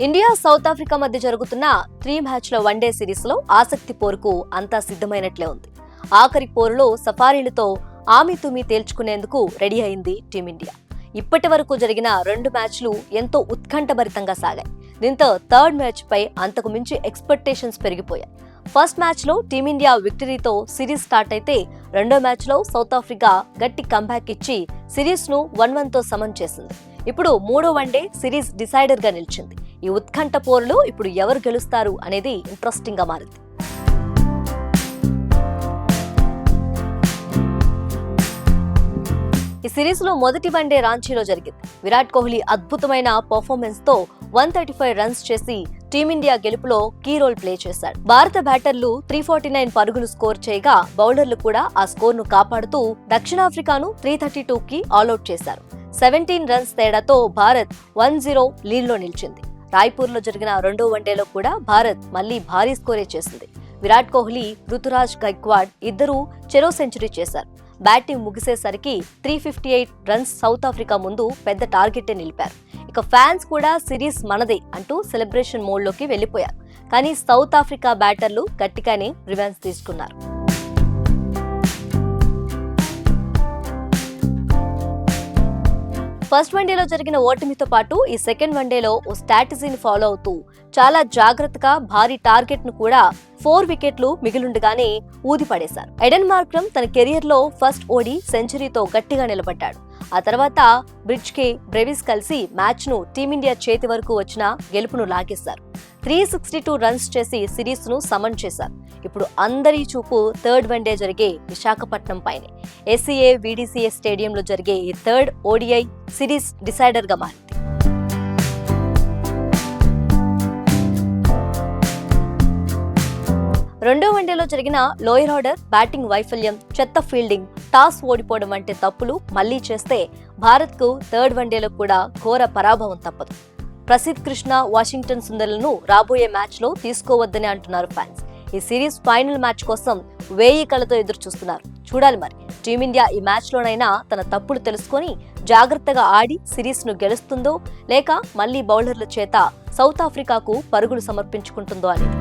India south Africa మధ్య జరుగుతున్న 3 మ్యాచ్ల వన్డే సిరీస్ లో ఆసక్తి పోరుకు అంతా సిద్ధమైనట్లే ఉంది. ఆఖరి పోరులో సఫారీలతో ఆమితుమి తేల్చుకునేందుకు రెడీ అయింది టీమిండియా. ఇప్పటి వరకు జరిగిన 2 మ్యాచ్లు ఎంతో ఉత్కంఠభరితంగా సాగాయి. దీంతో థర్డ్ మ్యాచ్ పై అంతకు మించి ఎక్స్పెక్టేషన్స్ పెరిగిపోయాయి. ఫస్ట్ మ్యాచ్ లో టీమిండియా విక్టరీతో సిరీస్ స్టార్ట్ అయితే రెండో మ్యాచ్ లో సౌత్ ఆఫ్రికా గట్టి కంబ్యాక్ ఇచ్చి సిరీస్ ను 1-1 తో సమం చేసింది. ఇప్పుడు మూడో వన్డే సిరీస్ డిసైడర్ గా నిలిచింది. ఈ ఉత్కంఠ పోరులో ఇప్పుడు ఎవరు గెలుస్తారు అనేది ఇంట్రెస్టింగ్ గా మారింది. ఈ సిరీస్ లో మొదటి వన్డే రాంచీలో జరిగింది. విరాట్ కోహ్లీ అద్భుతమైన పర్ఫార్మెన్స్ తో 135 రన్స్ చేసి టీమిండియా గెలుపులో కీ రోల్ ప్లే చేశాడు. భారత బ్యాటర్లు 349 పరుగులు స్కోర్ చేయగా బౌలర్లు కూడా ఆ స్కోర్ ను కాపాడుతూ దక్షిణాఫ్రికాను 332 కి ఆల్అౌట్ చేశారు. 17 రన్స్ తేడాతో భారత్ 1-0 లీడ్ లో నిలిచింది. రాయ్పూర్ లో జరిగిన రెండో వన్డేలో కూడా భారత్ మళ్లీ భారీ స్కోరే చేసింది. విరాట్ కోహ్లీ, రుతురాజ్ గైక్వాడ్ ఇద్దరూ చెరో సెంచరీ చేశారు. బ్యాటింగ్ ముగిసేసరికి 358 రన్స్ సౌత్ ఆఫ్రికా ముందు పెద్ద టార్గెట్ నిలిపారు. ఇక ఫ్యాన్స్ కూడా సిరీస్ మనదే అంటూ సెలబ్రేషన్ మోడ్ లోకి వెళ్లిపోయారు. కానీ సౌత్ ఆఫ్రికా బ్యాటర్లు గట్టిగానే రివెంజ్ తీసుకున్నారు. ఫస్ట్ వన్డేలో జరిగిన ఓటమితో పాటు ఈ సెకండ్ వన్డేలో ఓ స్ట్రాటజీని ఫాలో అవుతూ చాలా జాగ్రత్తగా భారీ టార్గెట్ ను కూడా 4 వికెట్లు మిగిలుండగానే ఊదిపడేశారు. ఎడెన్ మార్క్రమ్ తన కెరియర్ లో ఫస్ట్ ఓడి సెంచరీతో గట్టిగా నిలబడ్డాడు. ఆ తర్వాత బ్రిడ్జ్కే బ్రెవిస్ కలిసి మ్యాచ్ ను టీమిండియా చేతి వరకు వచ్చిన గెలుపును లాగేశారు. 362 రన్స్ చేసి సిరీస్ ను సమన్ చేశారు. ఇప్పుడు అందరి చూపు థర్డ్ వన్డే జరిగే విశాఖపట్నం పైనే. ఎస్సీఏ వీడీసీఏ స్టేడియంలో జరిగే ఈ థర్డ్ ఓడిఐ సిరీస్ డిసైడర్ గా మారింది. రెండో వన్డేలో జరిగిన లోయర్ ఆర్డర్ బ్యాటింగ్ వైఫల్యం, చెత్త ఫీల్డింగ్, టాస్ ఓడిపోవడం వంటి తప్పులు మళ్లీ చేస్తే భారత్ కు థర్డ్ వన్డేలో కూడా ఘోర పరాభవం తప్పదు. ప్రసిద్ధ్ కృష్ణ, వాషింగ్టన్ సుందర్లను రాబోయే మ్యాచ్ లో తీసుకోవద్దని అంటున్నారు ఫ్యాన్స్. ఈ సిరీస్ ఫైనల్ మ్యాచ్ కోసం 1000 కళ్ళతో ఎదురు చూస్తున్నారు. చూడాలి మరి టీమిండియా ఈ మ్యాచ్ లోనైనా తన తప్పులు తెలుసుకొని జాగ్రత్తగా ఆడి సిరీస్ ను గెలుస్తుందో లేక మళ్లీ బౌలర్ల చేత సౌత్ ఆఫ్రికాకు పరుగులు సమర్పించుకుంటుందో అనేది.